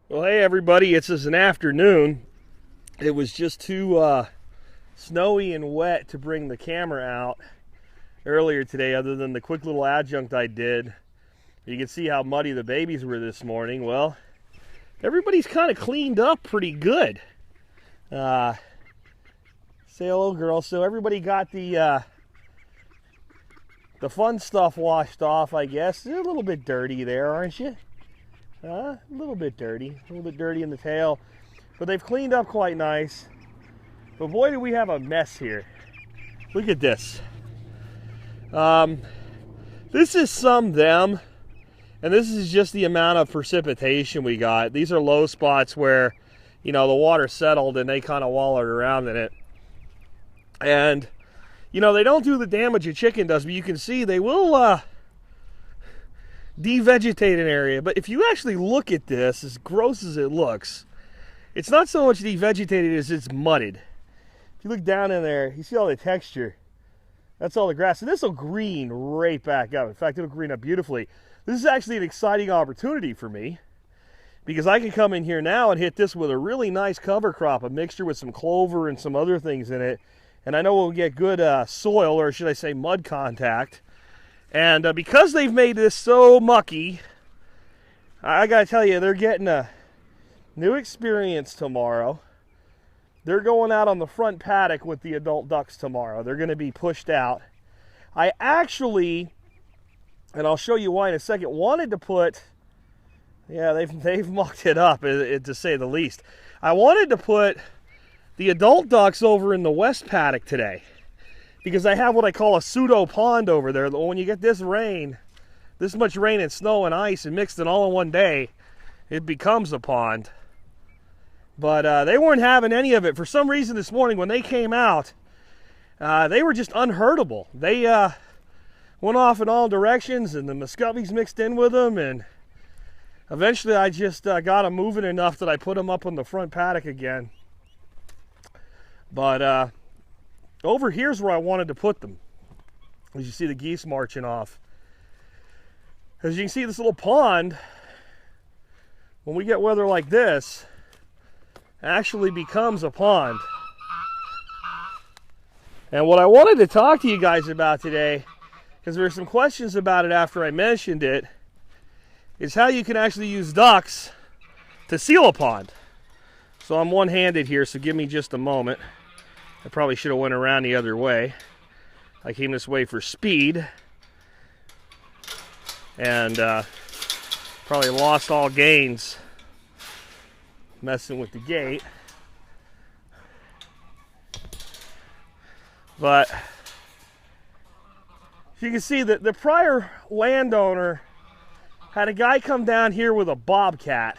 Well, hey everybody, it's an afternoon. It was just too snowy and wet to bring the camera out earlier today, other than the quick little adjunct I did. You can see how muddy the babies were this morning. Well, everybody's kind of cleaned up pretty good. Say hello, girl. So everybody got the fun stuff washed off, I guess. You're a little bit dirty there, aren't you? A little bit dirty in the tail, but they've cleaned up quite nice. But boy, do we have a mess here. Look at this. This is them, and this is just the amount of precipitation we got. These are low spots where, you know, the water settled and they kind of wallowed around in it. And, you know, they don't do the damage a chicken does, but you can see they will, devegetate an area. But if you actually look at this, as gross as it looks, it's not so much devegetated as it's mudded. If you look down in there, you see all the texture. That's all the grass. And this will green right back up. In fact, it'll green up beautifully. This is actually an exciting opportunity for me, because I can come in here now and hit this with a really nice cover crop, a mixture with some clover and some other things in it. And I know we'll get good soil, or should I say mud contact. And because they've made this so mucky, I gotta tell you, they're getting a new experience tomorrow. They're going out on the front paddock with the adult ducks tomorrow. They're going to be pushed out. I actually, and I'll show you why in a second, wanted to put, yeah, they've mucked it up, to say the least. I wanted to put the adult ducks over in the west paddock today, because I have what I call a pseudo pond over there. When you get this rain, this much rain and snow and ice and mixed in all in one day, it becomes a pond. But they weren't having any of it. For some reason this morning when they came out, they were just unherdable. They went off in all directions, and the muscovies mixed in with them, and eventually I just got them moving enough that I put them up on the front paddock again. But over here's where I wanted to put them. As you see the geese marching off. As you can see, this little pond, when we get weather like this, actually becomes a pond. And what I wanted to talk to you guys about today, because there were some questions about it after I mentioned it, is how you can actually use ducks to seal a pond. So I'm one-handed here, so give me just a moment. I probably should have went around the other way. I came this way for speed, and probably lost all gains messing with the gate. But you can see that the prior landowner had a guy come down here with a bobcat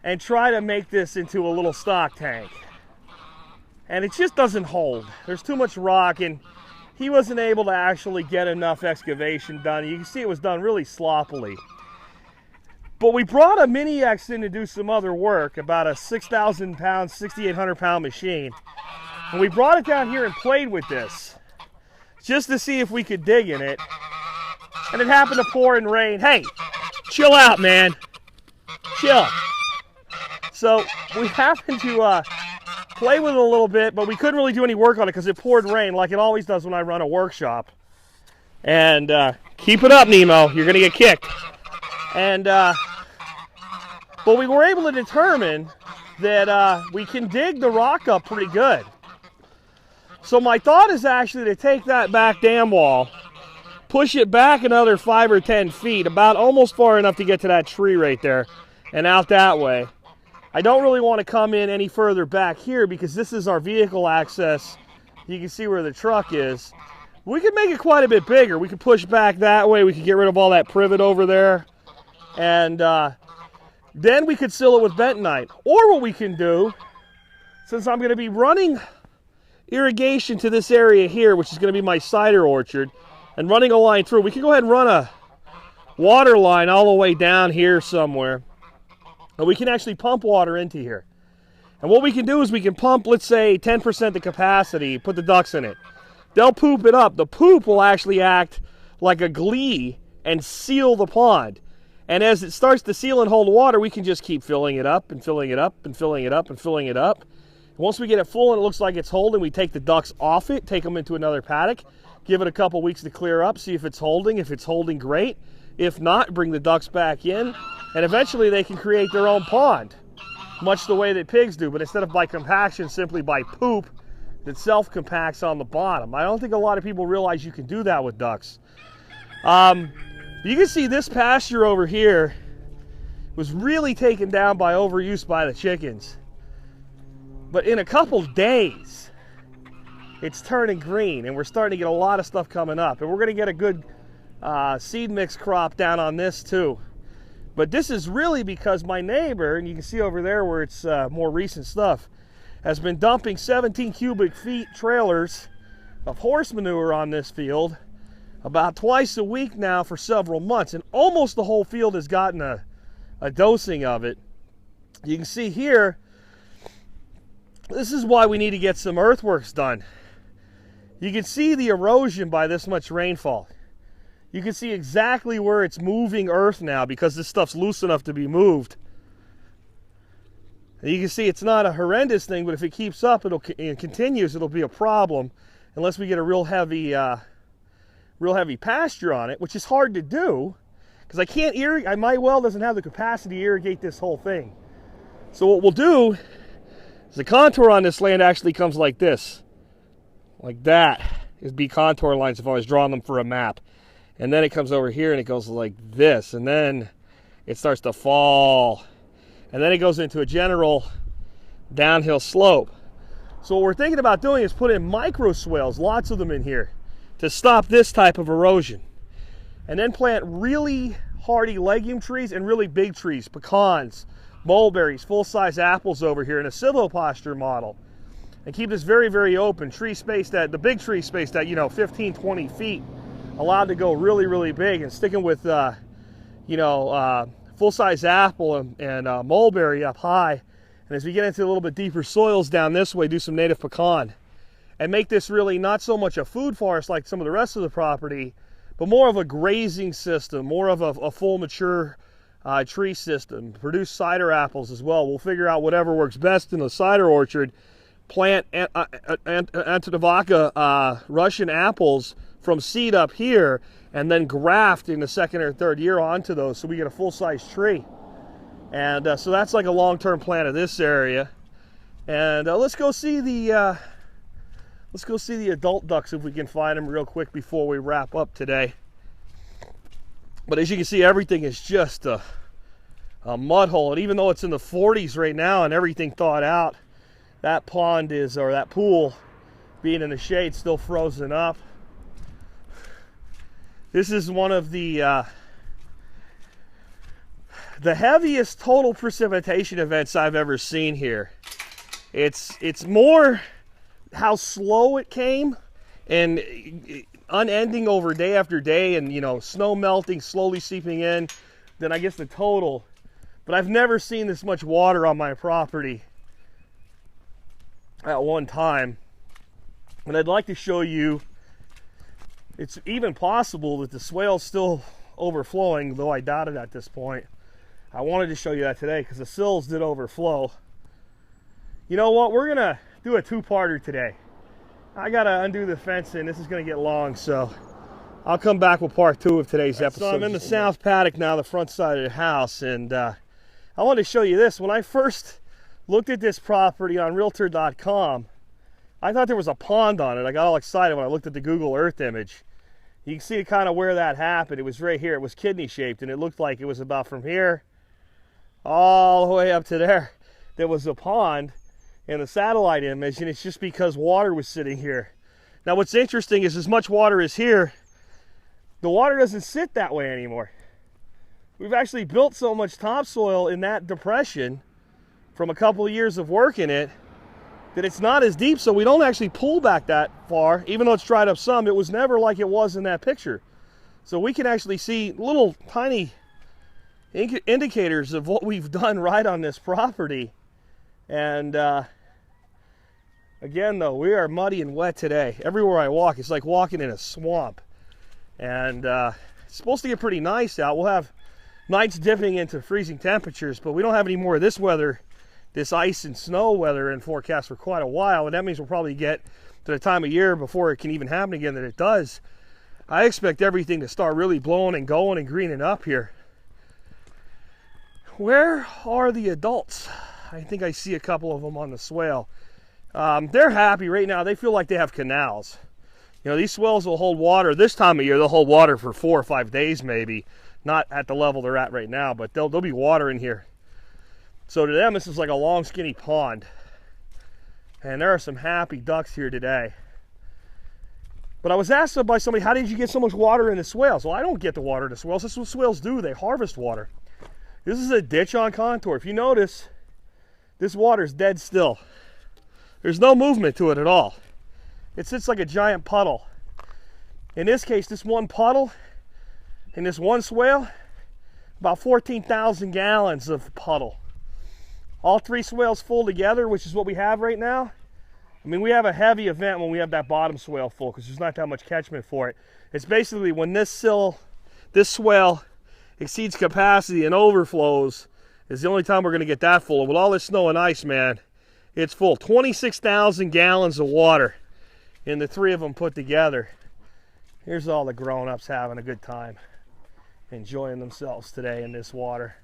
and try to make this into a little stock tank. And it just doesn't hold. There's too much rock, and he wasn't able to actually get enough excavation done. You can see it was done really sloppily. But we brought a Mini X in to do some other work, about a 6,000 pound, 6,800 pound machine. And we brought it down here and played with this, just to see if we could dig in it. And it happened to pour and rain. Hey, chill out, man. Chill. So we happened to play with it a little bit, but we couldn't really do any work on it because it poured rain like it always does when I run a workshop. And keep it up, Nemo. You're going to get kicked. And but we were able to determine that we can dig the rock up pretty good. So my thought is actually to take that back dam wall, push it back another 5 or 10 feet, about almost far enough to get to that tree right there, and out that way. I don't really want to come in any further back here because this is our vehicle access. You can see where the truck is. We could make it quite a bit bigger. We could push back that way. We could get rid of all that privet over there. And then we could seal it with bentonite. Or what we can do, since I'm going to be running irrigation to this area here, which is going to be my cider orchard, and running a line through, we can go ahead and run a water line all the way down here somewhere. And we can actually pump water into here. And what we can do is we can pump, let's say, 10% the capacity, put the ducks in it. They'll poop it up. The poop will actually act like a glee and seal the pond. And as it starts to seal and hold water, we can just keep filling it up and filling it up and filling it up and filling it up. Once we get it full and it looks like it's holding, we take the ducks off it, take them into another paddock, give it a couple weeks to clear up, see if it's holding. If it's holding, great. If not, bring the ducks back in, and eventually they can create their own pond, much the way that pigs do, but instead of by compaction, simply by poop that self-compacts on the bottom. I don't think a lot of people realize you can do that with ducks. You can see this pasture over here was really taken down by overuse by the chickens. But in a couple days, it's turning green, and we're starting to get a lot of stuff coming up. And we're going to get a good seed mix crop down on this too. But this is really because my neighbor, and you can see over there where it's more recent stuff, has been dumping 17 cubic feet trailers of horse manure on this field about twice a week now for several months, and almost the whole field has gotten a dosing of it. You can see here, this is why we need to get some earthworks done. You can see the erosion by this much rainfall. You can see exactly where it's moving earth now because this stuff's loose enough to be moved. And you can see it's not a horrendous thing, but if it keeps up and continues, it'll be a problem unless we get a real heavy pasture on it, which is hard to do because I can't irrigate. My well doesn't have the capacity to irrigate this whole thing. So what we'll do is the contour on this land actually comes like this, like that. It'd be contour lines if I was drawing them for a map. And then it comes over here and it goes like this, and then it starts to fall, and then it goes into a general downhill slope. So what we're thinking about doing is put in micro swales, lots of them in here, to stop this type of erosion. And then plant really hardy legume trees and really big trees, pecans, mulberries, full-size apples over here in a silvoposture model. And keep this very, very open. Tree spaced at, the big tree spaced at, 15, 20 feet. Allowed to go really, really big, and sticking with, full-size apple and mulberry up high. And as we get into a little bit deeper soils down this way, do some native pecan. And make this really not so much a food forest like some of the rest of the property, but more of a grazing system, more of a full mature tree system. Produce cider apples as well. We'll figure out whatever works best in the cider orchard. Plant Antonovaca Russian apples from seed up here, and then graft in the second or third year onto those so we get a full-size tree. And so that's like a long-term plan of this area. And let's go see the adult ducks if we can find them real quick before we wrap up today. But as you can see, everything is just a mud hole. And even though it's in the 40s right now and everything thawed out, that pond is, or that pool being in the shade, still frozen up. This is one of the heaviest total precipitation events I've ever seen here. It's more how slow it came and unending over day after day, and snow melting, slowly seeping in, than I guess the total. But I've never seen this much water on my property at one time. And I'd like to show you, it's even possible that the swale's still overflowing, though I doubt it at this point. I wanted to show you that today because the sills did overflow. You know what? We're going to do a two-parter today. I got to undo the fence, and this is going to get long, so I'll come back with part 2 of today's episode. So I'm in the south paddock now, the front side of the house, and I wanted to show you this. When I first looked at this property on Realtor.com, I thought there was a pond on it. I got all excited when I looked at the Google Earth image. You can see kind of where that happened. It was right here. It was kidney shaped, and it looked like it was about from here all the way up to there. There was a pond in the satellite image, and it's just because water was sitting here. Now what's interesting is as much water is here, the water doesn't sit that way anymore. We've actually built so much topsoil in that depression from a couple of years of work in it that it's not as deep, so we don't actually pull back that far. Even though it's dried up some, it was never like it was in that picture. So we can actually see little tiny indicators of what we've done right on this property. And again though, we are muddy and wet today. Everywhere I walk, it's like walking in a swamp. And it's supposed to get pretty nice out. We'll have nights dipping into freezing temperatures, but we don't have any more of this weather, this ice and snow weather in forecast for quite a while, and that means we'll probably get to the time of year before it can even happen again that it does. I expect everything to start really blowing and going and greening up here. Where are the adults? I think I see a couple of them on the swale. They're happy right now. They feel like they have canals. You know, these swales will hold water. This time of year, they'll hold water for 4 or 5 days maybe. Not at the level they're at right now, but there'll be water in here. So to them, this is like a long, skinny pond. And there are some happy ducks here today. But I was asked by somebody, how did you get so much water in the swales? Well, I don't get the water in the swales. This is what swales do. They harvest water. This is a ditch on contour. If you notice, this water is dead still. There's no movement to it at all. It sits like a giant puddle. In this case, this one puddle in this one swale, about 14,000 gallons of puddle. All 3 swales full together, which is what we have right now. I mean, we have a heavy event when we have that bottom swale full because there's not that much catchment for it. It's basically when this swale exceeds capacity and overflows is the only time we're going to get that full. And with all this snow and ice, man, it's full. 26,000 gallons of water in the 3 of them put together. Here's all the grown-ups having a good time, enjoying themselves today in this water,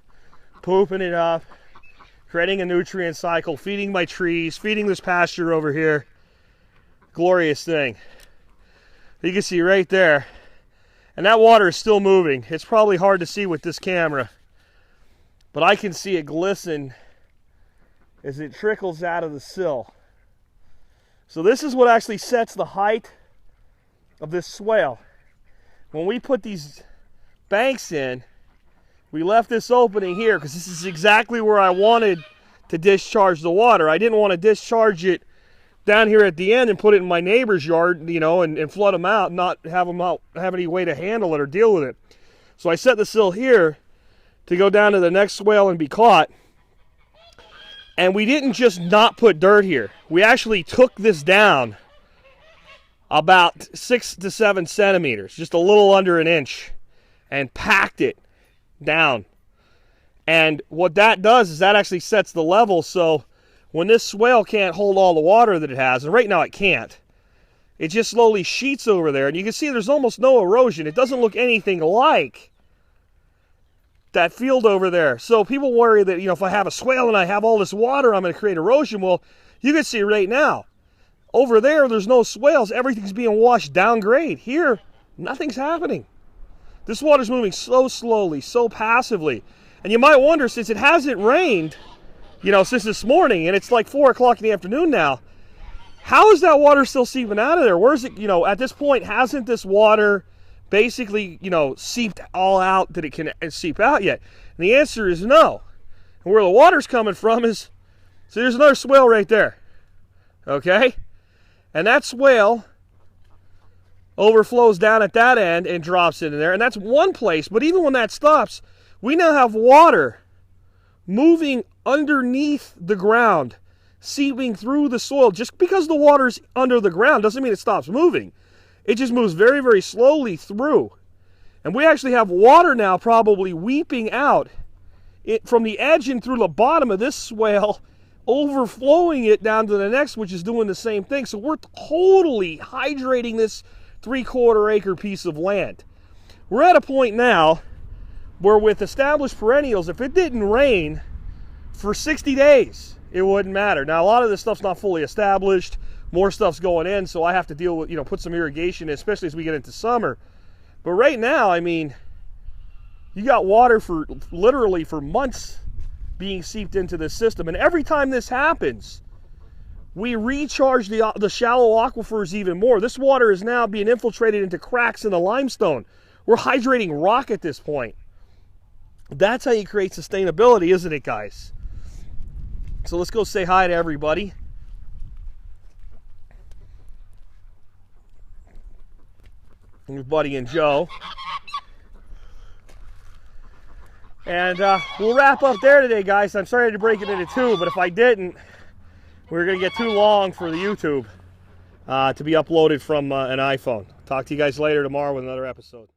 pooping it up, creating a nutrient cycle, feeding my trees, feeding this pasture over here. Glorious thing. You can see right there, and that water is still moving. It's probably hard to see with this camera, but I can see it glisten as it trickles out of the sill. So this is what actually sets the height of this swale. When we put these banks in, we left this opening here because this is exactly where I wanted to discharge the water. I didn't want to discharge it down here at the end and put it in my neighbor's yard, you know, and flood them out, not have them out, have any way to handle it or deal with it. So I set the sill here to go down to the next swale and be caught. And we didn't just not put dirt here. We actually took this down about 6 to 7 centimeters, just a little under an inch, and packed it down. And what that does is that actually sets the level, so when this swale can't hold all the water that it has, and right now it can't, it just slowly sheets over there, and you can see there's almost no erosion. It doesn't look anything like that field over there. So people worry that, you know, if I have a swale and I have all this water, I'm going to create erosion. Well, you can see right now, over there, there's no swales. Everything's being washed down grade. Here, nothing's happening. This water's moving so slowly, so passively. And you might wonder, since it hasn't rained, you know, since this morning, and it's like 4 o'clock in the afternoon now, how is that water still seeping out of there? Where is it, you know, at this point, hasn't this water basically, you know, seeped all out that it can seep out yet? And the answer is no. And where the water's coming from is, so there's another swale right there, okay? And that swale overflows down at that end and drops into there, and that's one place. But even when that stops, we now have water moving underneath the ground, seeping through the soil. Just because the water's under the ground doesn't mean it stops moving. It just moves very, very slowly through. And we actually have water now probably weeping out from the edge and through the bottom of this swale, overflowing it down to the next, which is doing the same thing. So we're totally hydrating this 3/4 acre piece of land. We're at a point now where with established perennials, if it didn't rain for 60 days, it wouldn't matter. Now, a lot of this stuff's not fully established. More stuff's going in, so I have to deal with, you know, put some irrigation in, especially as we get into summer. But right now, I mean, you got water for literally for months being seeped into this system. And every time this happens, we recharge the shallow aquifers even more. This water is now being infiltrated into cracks in the limestone. We're hydrating rock at this point. That's how you create sustainability, isn't it, guys? So let's go say hi to everybody. Here's Buddy and Joe. And we'll wrap up there today, guys. I'm sorry to break it into 2, but if I didn't, we're going to get too long for the YouTube to be uploaded from an iPhone. Talk to you guys later tomorrow with another episode.